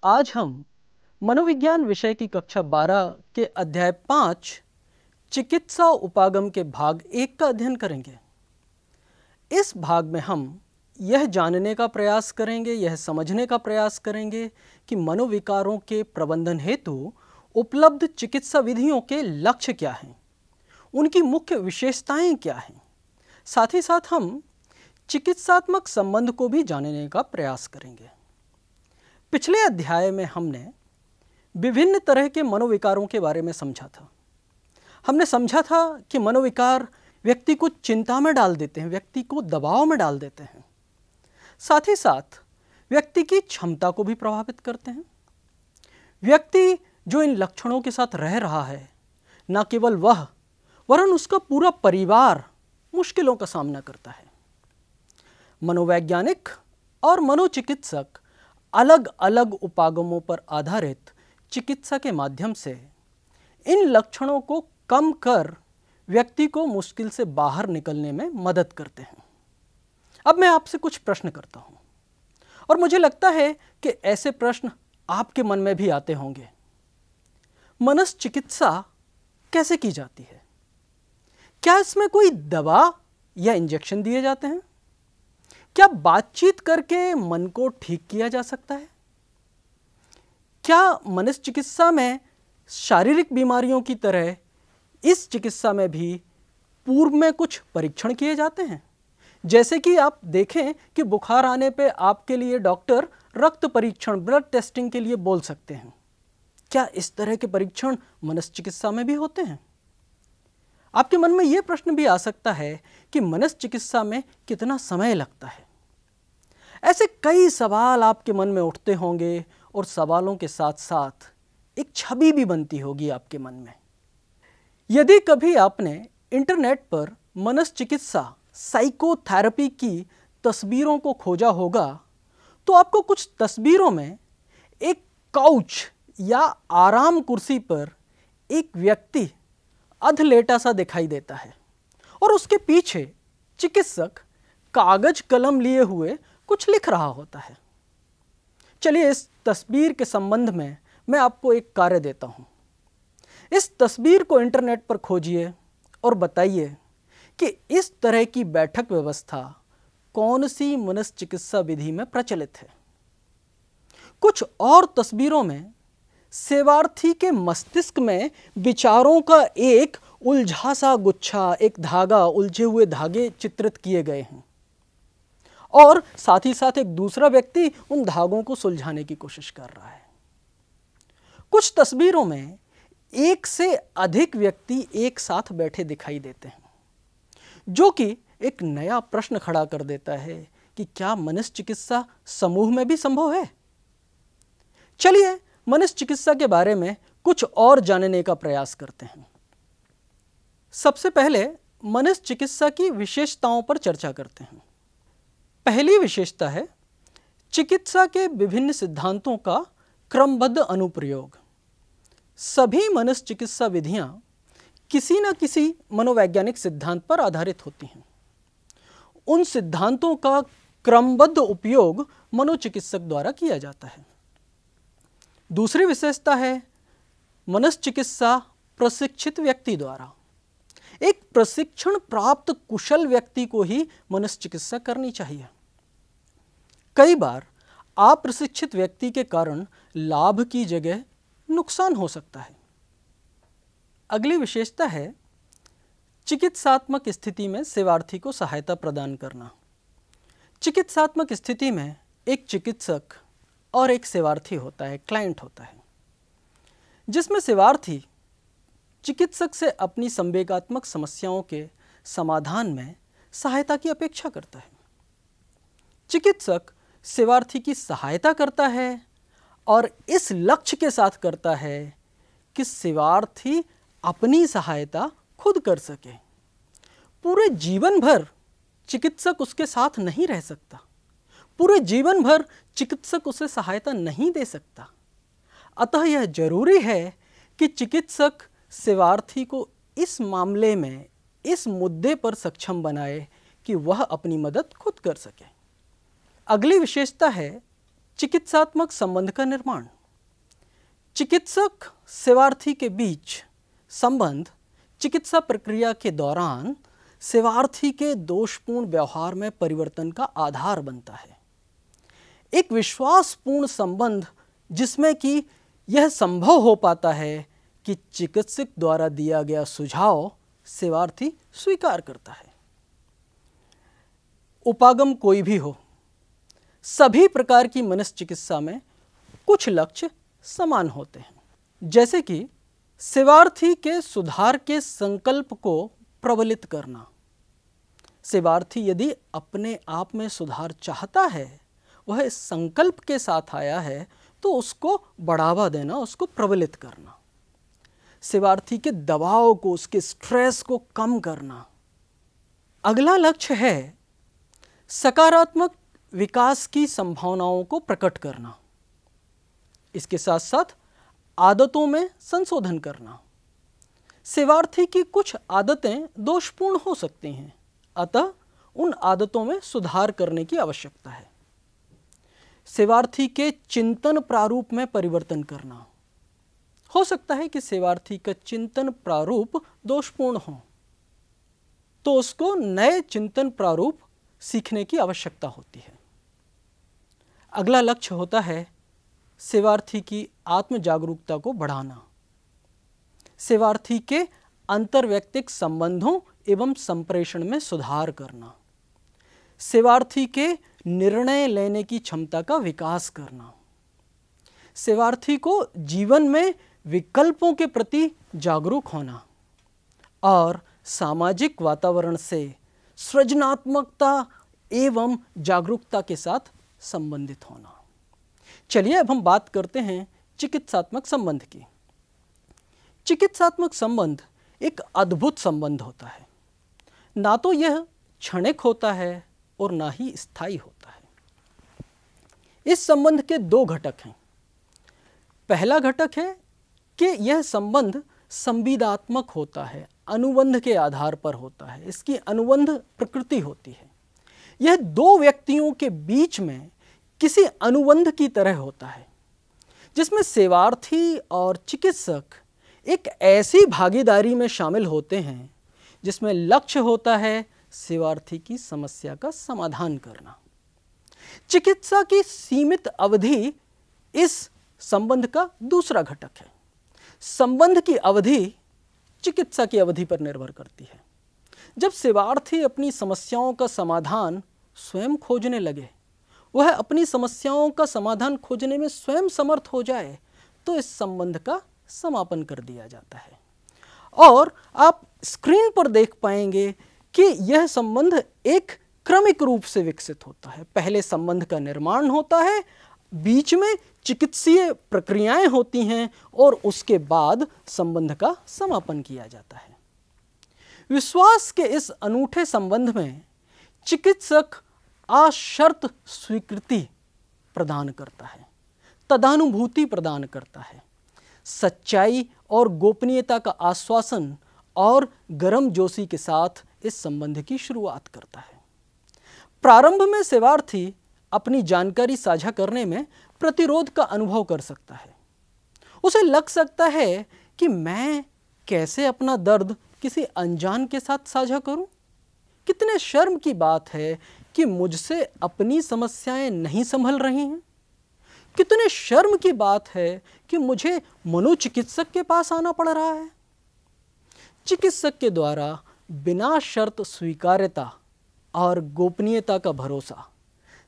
आज हम मनोविज्ञान विषय की कक्षा 12 के अध्याय 5 चिकित्सा उपागम के भाग 1 का अध्ययन करेंगे। इस भाग में हम यह जानने का प्रयास करेंगे, यह समझने का प्रयास करेंगे कि मनोविकारों के प्रबंधन हेतु उपलब्ध चिकित्सा विधियों के लक्ष्य क्या हैं, उनकी मुख्य विशेषताएं क्या हैं। साथ ही साथ हम चिकित्सात्मक संबंध को भी जानने का प्रयास करेंगे। पिछले अध्याय में हमने विभिन्न तरह के मनोविकारों के बारे में समझा था। हमने समझा था कि मनोविकार व्यक्ति को चिंता में डाल देते हैं, व्यक्ति को दबाव में डाल देते हैं, साथ ही साथ व्यक्ति की क्षमता को भी प्रभावित करते हैं। व्यक्ति जो इन लक्षणों के साथ रह रहा है, न केवल वह वरन उसका पूरा परिवार मुश्किलों का सामना करता है। मनोवैज्ञानिक और मनोचिकित्सक अलग अलग उपागमों पर आधारित चिकित्सा के माध्यम से इन लक्षणों को कम कर व्यक्ति को मुश्किल से बाहर निकलने में मदद करते हैं। अब मैं आपसे कुछ प्रश्न करता हूं और मुझे लगता है कि ऐसे प्रश्न आपके मन में भी आते होंगे। मनश्चिकित्सा कैसे की जाती है? क्या इसमें कोई दवा या इंजेक्शन दिए जाते हैं? क्या बातचीत करके मन को ठीक किया जा सकता है? क्या मनश्चिकित्सा में शारीरिक बीमारियों की तरह इस चिकित्सा में भी पूर्व में कुछ परीक्षण किए जाते हैं? जैसे कि आप देखें कि बुखार आने पे आपके लिए डॉक्टर रक्त परीक्षण, ब्लड टेस्टिंग के लिए बोल सकते हैं। क्या इस तरह के परीक्षण मनश्चिकित्सा में भी होते हैं? आपके मन में यह प्रश्न भी आ सकता है कि मनश्चिकित्सा में कितना समय लगता है। ऐसे कई सवाल आपके मन में उठते होंगे और सवालों के साथ साथ एक छवि भी बनती होगी आपके मन में। यदि कभी आपने इंटरनेट पर मनश्चिकित्सा, साइकोथेरेपी की तस्वीरों को खोजा होगा तो आपको कुछ तस्वीरों में एक काउच या आराम कुर्सी पर एक व्यक्ति अधलेटा सा दिखाई देता है और उसके पीछे चिकित्सक कागज कलम लिए हुए कुछ लिख रहा होता है। चलिए इस तस्वीर के संबंध में मैं आपको एक कार्य देता हूं। इस तस्वीर को इंटरनेट पर खोजिए और बताइए कि इस तरह की बैठक व्यवस्था कौन सी मनश्चिकित्सा विधि में प्रचलित है। कुछ और तस्वीरों में सेवार्थी के मस्तिष्क में विचारों का एक उलझा सा गुच्छा, एक धागा, उलझे हुए धागे चित्रित किए गए हैं और साथ ही साथ एक दूसरा व्यक्ति उन धागों को सुलझाने की कोशिश कर रहा है। कुछ तस्वीरों में एक से अधिक व्यक्ति एक साथ बैठे दिखाई देते हैं, जो कि एक नया प्रश्न खड़ा कर देता है कि क्या मनश्चिकित्सा समूह में भी संभव है? चलिए मनश्चिकित्सा के बारे में कुछ और जानने का प्रयास करते हैं। सबसे पहले मनश्चिकित्सा की विशेषताओं पर चर्चा करते हैं। पहली विशेषता है चिकित्सा के विभिन्न सिद्धांतों का क्रमबद्ध अनुप्रयोग। सभी मनश्चिकित्सा विधियां किसी न किसी मनोवैज्ञानिक सिद्धांत पर आधारित होती हैं। उन सिद्धांतों का क्रमबद्ध उपयोग मनोचिकित्सक द्वारा किया जाता है। दूसरी विशेषता है मनश्चिकित्सा प्रशिक्षित व्यक्ति द्वारा। एक प्रशिक्षण प्राप्त कुशल व्यक्ति को ही मनश्चिकित्सा करनी चाहिए। कई बार अप्रशिक्षित व्यक्ति के कारण लाभ की जगह नुकसान हो सकता है। अगली विशेषता है चिकित्सात्मक स्थिति में सेवार्थी को सहायता प्रदान करना। चिकित्सात्मक स्थिति में एक चिकित्सक और एक सेवार्थी होता है, क्लाइंट होता है, जिसमें सेवार्थी चिकित्सक से अपनी संवेगात्मक समस्याओं के समाधान में सहायता की अपेक्षा करता है। चिकित्सक सेवार्थी की सहायता करता है और इस लक्ष्य के साथ करता है कि सेवार्थी अपनी सहायता खुद कर सके। पूरे जीवन भर चिकित्सक उसके साथ नहीं रह सकता, पूरे जीवन भर चिकित्सक उसे सहायता नहीं दे सकता। अतः यह जरूरी है कि चिकित्सक सेवार्थी को इस मामले में, इस मुद्दे पर सक्षम बनाए कि वह अपनी मदद खुद कर सके। अगली विशेषता है चिकित्सात्मक संबंध का निर्माण। चिकित्सक सेवार्थी के बीच संबंध चिकित्सा प्रक्रिया के दौरान सेवार्थी के दोषपूर्ण व्यवहार में परिवर्तन का आधार बनता है। एक विश्वासपूर्ण संबंध जिसमें कि यह संभव हो पाता है कि चिकित्सक द्वारा दिया गया सुझाव सेवार्थी स्वीकार करता है। उपागम कोई भी हो, सभी प्रकार की मनश्चिकित्सा में कुछ लक्ष्य समान होते हैं, जैसे कि सेवार्थी के सुधार के संकल्प को प्रबलित करना। सेवार्थी यदि अपने आप में सुधार चाहता है, वह इस संकल्प के साथ आया है, तो उसको बढ़ावा देना, उसको प्रबलित करना। सेवार्थी के दबाव को, उसके स्ट्रेस को कम करना। अगला लक्ष्य है सकारात्मक विकास की संभावनाओं को प्रकट करना। इसके साथ साथ आदतों में संशोधन करना। सेवार्थी की कुछ आदतें दोषपूर्ण हो सकती हैं, अतः उन आदतों में सुधार करने की आवश्यकता है। सेवार्थी के चिंतन प्रारूप में परिवर्तन करना। हो सकता है कि सेवार्थी का चिंतन प्रारूप दोषपूर्ण हो, तो उसको नए चिंतन प्रारूप सीखने की आवश्यकता होती है। अगला लक्ष्य होता है सेवार्थी की आत्म जागरूकता को बढ़ाना। सेवार्थी के अंतर्वैयक्तिक संबंधों एवं संप्रेषण में सुधार करना। सेवार्थी के निर्णय लेने की क्षमता का विकास करना। सेवार्थी को जीवन में विकल्पों के प्रति जागरूक होना और सामाजिक वातावरण से सृजनात्मकता एवं जागरूकता के साथ संबंधित होना। चलिए अब हम बात करते हैं चिकित्सात्मक संबंध की। चिकित्सात्मक संबंध एक अद्भुत संबंध होता है। ना तो यह क्षणिक होता है और ना ही स्थायी होता है। इस संबंध के दो घटक हैं। पहला घटक है कि यह संबंध संविदात्मक होता है, अनुबंध के आधार पर होता है, इसकी अनुबंध प्रकृति होती है। यह दो व्यक्तियों के बीच में किसी अनुबंध की तरह होता है, जिसमें सेवार्थी और चिकित्सक एक ऐसी भागीदारी में शामिल होते हैं जिसमें लक्ष्य होता है सेवार्थी की समस्या का समाधान करना। चिकित्सा की सीमित अवधि इस संबंध का दूसरा घटक है। संबंध की अवधि चिकित्सा की अवधि पर निर्भर करती है। जब सेवार्थी अपनी समस्याओं का समाधान स्वयं खोजने लगे, वह अपनी समस्याओं का समाधान खोजने में स्वयं समर्थ हो जाए, तो इस संबंध का समापन कर दिया जाता है। और आप स्क्रीन पर देख पाएंगे कि यह संबंध एक क्रमिक रूप से विकसित होता है। पहले संबंध का निर्माण होता है, बीच में चिकित्सीय प्रक्रियाएं होती हैं और उसके बाद संबंध का समापन किया जाता है। विश्वास के इस अनूठे संबंध में चिकित्सक अशर्त स्वीकृति प्रदान करता है, तदानुभूति प्रदान करता है, सच्चाई और गोपनीयता का आश्वासन और गर्मजोशी के साथ इस संबंध की शुरुआत करता है। प्रारंभ में सेवार्थी अपनी जानकारी साझा करने में प्रतिरोध का अनुभव कर सकता है। उसे लग सकता है कि मैं कैसे अपना दर्द किसी अनजान के साथ साझा करूं? कितने शर्म की बात है कि मुझसे अपनी समस्याएं नहीं संभल रही हैं। कितने शर्म की बात है कि मुझे मनोचिकित्सक के पास आना पड़ रहा है। चिकित्सक के द्वारा बिना शर्त स्वीकार्यता और गोपनीयता का भरोसा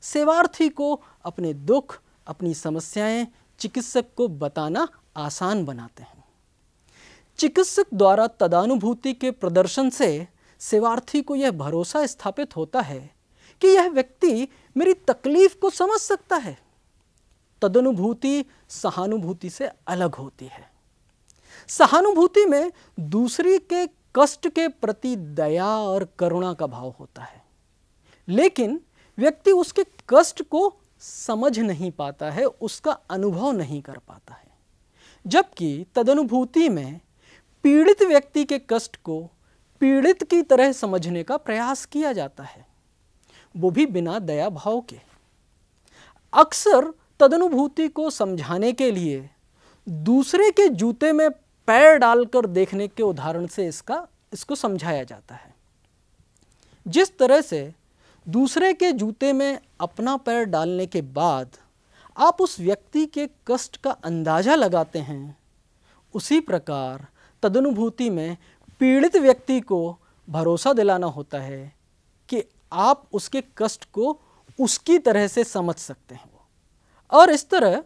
सेवार्थी को अपने दुख, अपनी समस्याएं चिकित्सक को बताना आसान बनाते हैं। चिकित्सक द्वारा तदानुभूति के प्रदर्शन से सेवार्थी को यह भरोसा स्थापित होता है कि यह व्यक्ति मेरी तकलीफ को समझ सकता है। तदनुभूति सहानुभूति से अलग होती है। सहानुभूति में दूसरे के कष्ट के प्रति दया और करुणा का भाव होता है, लेकिन व्यक्ति उसके कष्ट को समझ नहीं पाता है, उसका अनुभव नहीं कर पाता है। जबकि तदनुभूति में पीड़ित व्यक्ति के कष्ट को पीड़ित की तरह समझने का प्रयास किया जाता है, वो भी बिना दया भाव के। अक्सर तदनुभूति को समझाने के लिए दूसरे के जूते में पैर डालकर देखने के उदाहरण से इसको समझाया जाता है। जिस तरह से दूसरे के जूते में अपना पैर डालने के बाद आप उस व्यक्ति के कष्ट का अंदाजा लगाते हैं, उसी प्रकार तदनुभूति में पीड़ित व्यक्ति को भरोसा दिलाना होता है कि आप उसके कष्ट को उसकी तरह से समझ सकते हैं। और इस तरह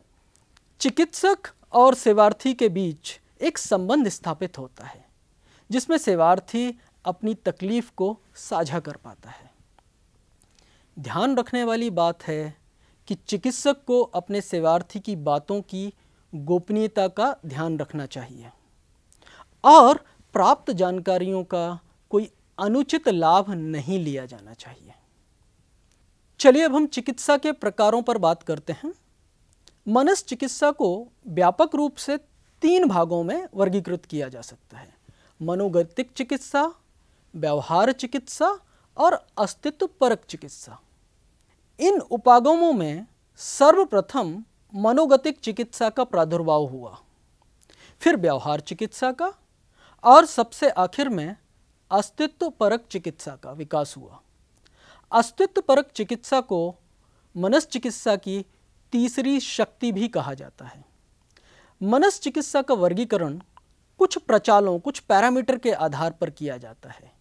चिकित्सक और सेवार्थी के बीच एक संबंध स्थापित होता है, जिसमें सेवार्थी अपनी तकलीफ को साझा कर पाता है। ध्यान रखने वाली बात है कि चिकित्सक को अपने सेवार्थी की बातों की गोपनीयता का ध्यान रखना चाहिए और प्राप्त जानकारियों का कोई अनुचित लाभ नहीं लिया जाना चाहिए। चलिए अब हम चिकित्सा के प्रकारों पर बात करते हैं। मनश्चिकित्सा को व्यापक रूप से 3 भागों में वर्गीकृत किया जा सकता है: मनोगतिक चिकित्सा, व्यवहार चिकित्सा और अस्तित्वपरक चिकित्सा। इन उपागमों में सर्वप्रथम मनोगतिक चिकित्सा का प्रादुर्भाव हुआ, फिर व्यवहार चिकित्सा का और सबसे आखिर में अस्तित्वपरक चिकित्सा का विकास हुआ। अस्तित्वपरक चिकित्सा को मनश्चिकित्सा की तीसरी शक्ति भी कहा जाता है। मनश्चिकित्सा का वर्गीकरण कुछ प्रचालों, कुछ पैरामीटर के आधार पर किया जाता है।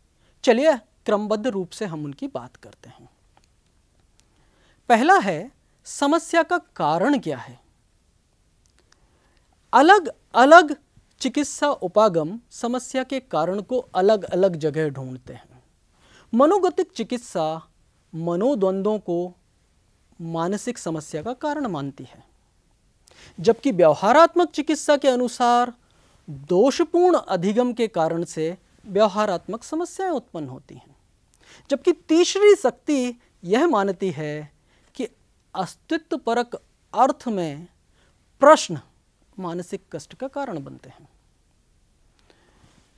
चलिए क्रमबद्ध रूप से हम उनकी बात करते हैं। पहला है, समस्या का कारण क्या है। अलग अलग चिकित्सा उपागम समस्या के कारण को अलग अलग जगह ढूंढते हैं। मनोगतिक चिकित्सा मनोद्वंद्वों को मानसिक समस्या का कारण मानती है, जबकि व्यवहारात्मक चिकित्सा के अनुसार दोषपूर्ण अधिगम के कारण से व्यवहारात्मक समस्याएं उत्पन्न होती हैं। जबकि तीसरी शक्ति यह मानती है कि अस्तित्वपरक अर्थ में प्रश्न मानसिक कष्ट का कारण बनते हैं।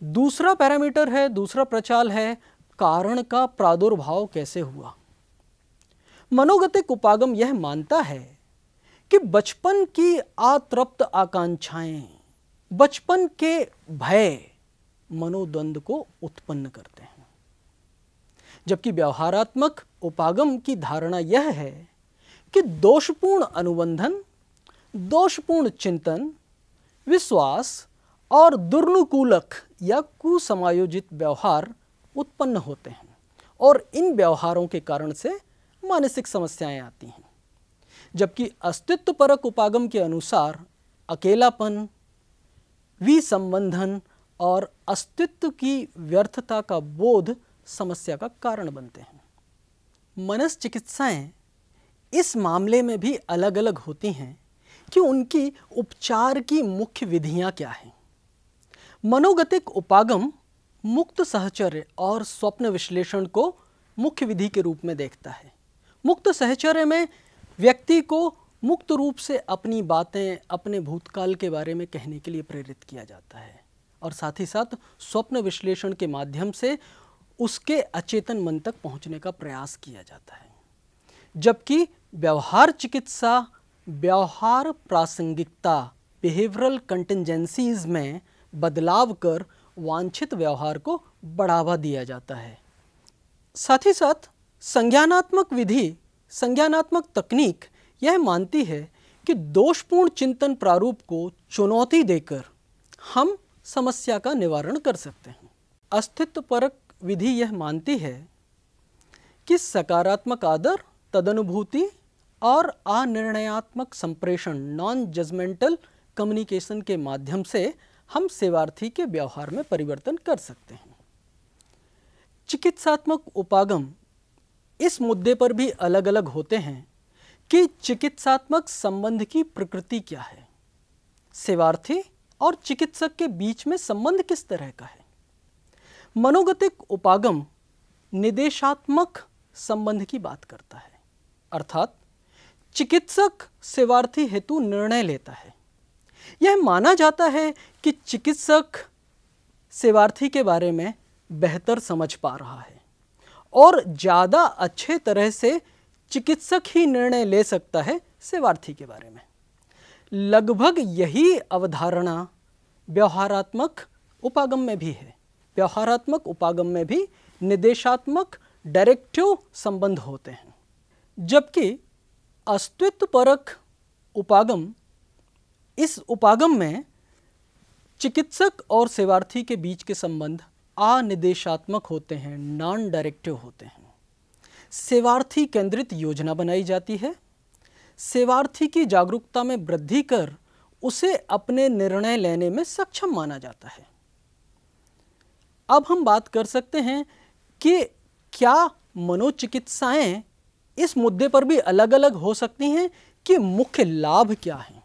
दूसरा पैरामीटर है, दूसरा प्रचाल है, कारण का प्रादुर्भाव कैसे हुआ। मनोगतिक उपागम यह मानता है कि बचपन की अतृप्त आकांक्षाएं, बचपन के भय मनोद्वंद को उत्पन्न करते हैं, जबकि व्यवहारात्मक उपागम की धारणा यह है कि दोषपूर्ण अनुबंधन, दोषपूर्ण चिंतन, विश्वास और दुर्नुकूलक या कुसमायोजित व्यवहार उत्पन्न होते हैं और इन व्यवहारों के कारण से मानसिक समस्याएं आती हैं। जबकि अस्तित्वपरक उपागम के अनुसार अकेलापन, विसंबंधन और अस्तित्व की व्यर्थता का बोध समस्या का कारण बनते हैं। मनश्चिकित्साएं इस मामले में भी अलग अलग होती हैं कि उनकी उपचार की मुख्य विधियां क्या हैं। मनोगतिक उपागम मुक्त सहचर्य और स्वप्न विश्लेषण को मुख्य विधि के रूप में देखता है। मुक्त सहचर्य में व्यक्ति को मुक्त रूप से अपनी बातें, अपने भूतकाल के बारे में कहने के लिए प्रेरित किया जाता है और साथ ही साथ स्वप्न विश्लेषण के माध्यम से उसके अचेतन मन तक पहुंचने का प्रयास किया जाता है। जबकि व्यवहार चिकित्सा व्यवहार प्रासंगिकता, बिहेवियरल कंटिंजेंसीज में बदलाव कर वांछित व्यवहार को बढ़ावा दिया जाता है। साथ ही साथ संज्ञानात्मक विधि, संज्ञानात्मक तकनीक यह मानती है कि दोषपूर्ण चिंतन प्रारूप को चुनौती देकर हम समस्या का निवारण कर सकते हैं। अस्तित्वपरक विधि यह मानती है कि सकारात्मक आदर, तदनुभूति और अनिर्णयात्मक संप्रेषण, नॉन जजमेंटल कम्युनिकेशन के माध्यम से हम सेवार्थी के व्यवहार में परिवर्तन कर सकते हैं। चिकित्सात्मक उपागम इस मुद्दे पर भी अलग अलग होते हैं कि चिकित्सात्मक संबंध की प्रकृति क्या है, सेवार्थी और चिकित्सक के बीच में संबंध किस तरह का है। मनोगतिक उपागम निदेशात्मक संबंध की बात करता है, अर्थात चिकित्सक सेवार्थी हेतु निर्णय लेता है। यह माना जाता है कि चिकित्सक सेवार्थी के बारे में बेहतर समझ पा रहा है और ज़्यादा अच्छे तरह से चिकित्सक ही निर्णय ले सकता है सेवार्थी के बारे में। लगभग यही अवधारणा व्यवहारात्मक उपागम में भी है। व्यवहारात्मक उपागम में भी निर्देशात्मक डायरेक्टिव संबंध होते हैं, जबकि अस्तित्वपरक उपागम, इस उपागम में चिकित्सक और सेवार्थी के बीच के संबंध अनिर्देशात्मक होते हैं, नॉन डायरेक्टिव होते हैं। सेवार्थी केंद्रित योजना बनाई जाती है, सेवार्थी की जागरूकता में वृद्धि कर उसे अपने निर्णय लेने में सक्षम माना जाता है। अब हम बात कर सकते हैं कि क्या मनोचिकित्साएं इस मुद्दे पर भी अलग अलग हो सकती हैं कि मुख्य लाभ क्या हैं।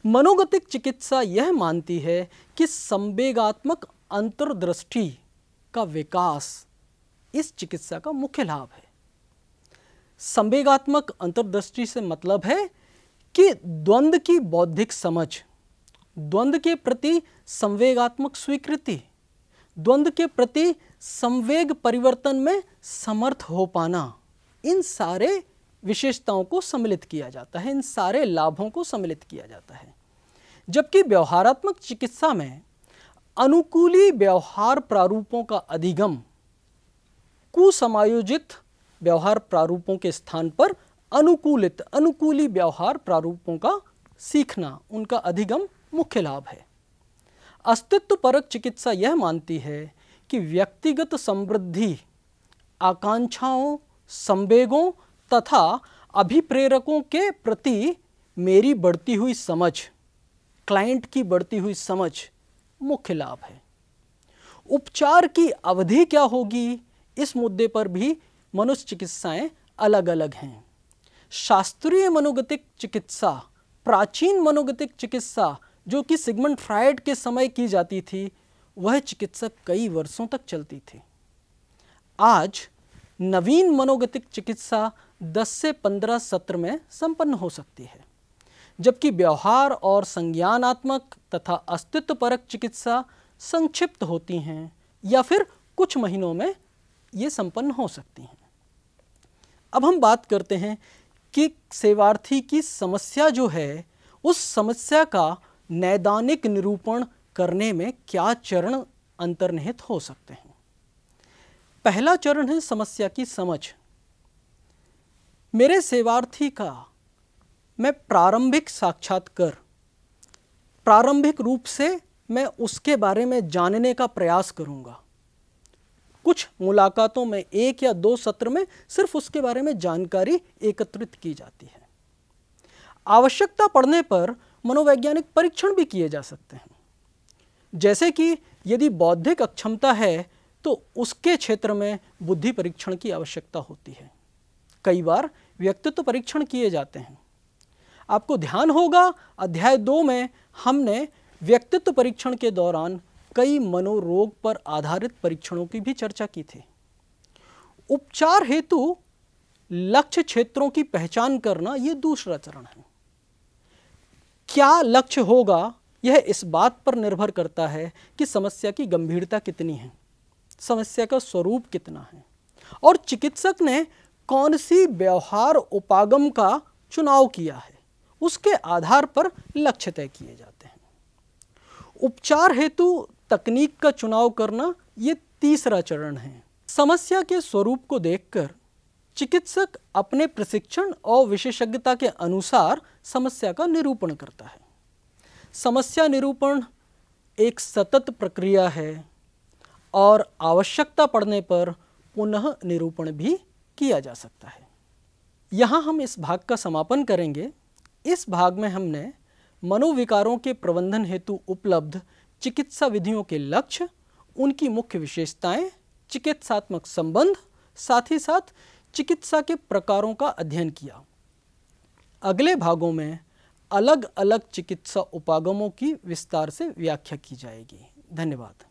मनोगतिक चिकित्सा यह मानती है कि संवेगात्मक अंतर्दृष्टि का विकास इस चिकित्सा का मुख्य लाभ है। संवेगात्मक अंतर्दृष्टि से मतलब है कि द्वंद्व की बौद्धिक समझ, द्वंद्व के प्रति संवेगात्मक स्वीकृति, द्वंद्व के प्रति संवेग परिवर्तन में समर्थ हो पाना, इन सारे विशेषताओं को सम्मिलित किया जाता है, इन सारे लाभों को सम्मिलित किया जाता है। जबकि व्यवहारात्मक चिकित्सा में अनुकूली व्यवहार प्रारूपों का अधिगम कुसमायोजित व्यवहार प्रारूपों के स्थान पर अनुकूली व्यवहार प्रारूपों का सीखना, उनका अधिगम मुख्य लाभ है। अस्तित्वपरक चिकित्सा यह मानती है कि व्यक्तिगत समृद्धि, आकांक्षाओं, संवेगों तथा अभिप्रेरकों के प्रति मेरी बढ़ती हुई समझ, क्लाइंट की बढ़ती हुई समझ मुख्य लाभ है। उपचार की अवधि क्या होगी, इस मुद्दे पर भी मनुष्य चिकित्साएं अलग अलग हैं। शास्त्रीय मनोगतिक चिकित्सा, प्राचीन मनोगतिक चिकित्सा जो कि सिगमंड फ्रायड के समय की जाती थी, वह चिकित्सा कई वर्षों तक चलती थी। आज नवीन मनोगतिक चिकित्सा 10 से 15 सत्र में संपन्न हो सकती है, जबकि व्यवहार और संज्ञानात्मक तथा अस्तित्वपरक चिकित्सा संक्षिप्त होती हैं या फिर कुछ महीनों में ये संपन्न हो सकती हैं। अब हम बात करते हैं कि सेवार्थी की समस्या जो है, उस समस्या का नैदानिक निरूपण करने में क्या चरण अंतर्निहित हो सकते हैं। पहला चरण है समस्या की समझ। मेरे सेवार्थी का मैं प्रारंभिक साक्षात्कार, प्रारंभिक रूप से मैं उसके बारे में जानने का प्रयास करूंगा। कुछ मुलाकातों में 1 या 2 सत्र में सिर्फ उसके बारे में जानकारी एकत्रित की जाती है। आवश्यकता पड़ने पर मनोवैज्ञानिक परीक्षण भी किए जा सकते हैं, जैसे कि यदि बौद्धिक अक्षमता है तो उसके क्षेत्र में बुद्धि परीक्षण की आवश्यकता होती है। कई बार व्यक्तित्व परीक्षण किए जाते हैं। आपको ध्यान होगा अध्याय 2 में हमने व्यक्तित्व परीक्षण के दौरान कई मनोरोग पर आधारित परीक्षणों की भी चर्चा की थी। उपचार हेतु लक्ष्य क्षेत्रों की पहचान करना यह दूसरा चरण है। क्या लक्ष्य होगा, यह इस बात पर निर्भर करता है कि समस्या की गंभीरता कितनी है, समस्या का स्वरूप कितना है और चिकित्सक ने कौन सी व्यवहार उपागम का चुनाव किया है, उसके आधार पर लक्ष्य तय किए जाते हैं। उपचार हेतु तकनीक का चुनाव करना ये तीसरा चरण है। समस्या के स्वरूप को देखकर चिकित्सक अपने प्रशिक्षण और विशेषज्ञता के अनुसार समस्या का निरूपण करता है। समस्या निरूपण एक सतत प्रक्रिया है और आवश्यकता पड़ने पर पुनः निरूपण भी किया जा सकता है। यहाँ हम इस भाग का समापन करेंगे। इस भाग में हमने मनोविकारों के प्रबंधन हेतु उपलब्ध चिकित्सा विधियों के लक्ष्य, उनकी मुख्य विशेषताएं, चिकित्सात्मक संबंध, साथ ही साथ चिकित्सा के प्रकारों का अध्ययन किया। अगले भागों में अलग अलग चिकित्सा उपागमों की विस्तार से व्याख्या की जाएगी। धन्यवाद।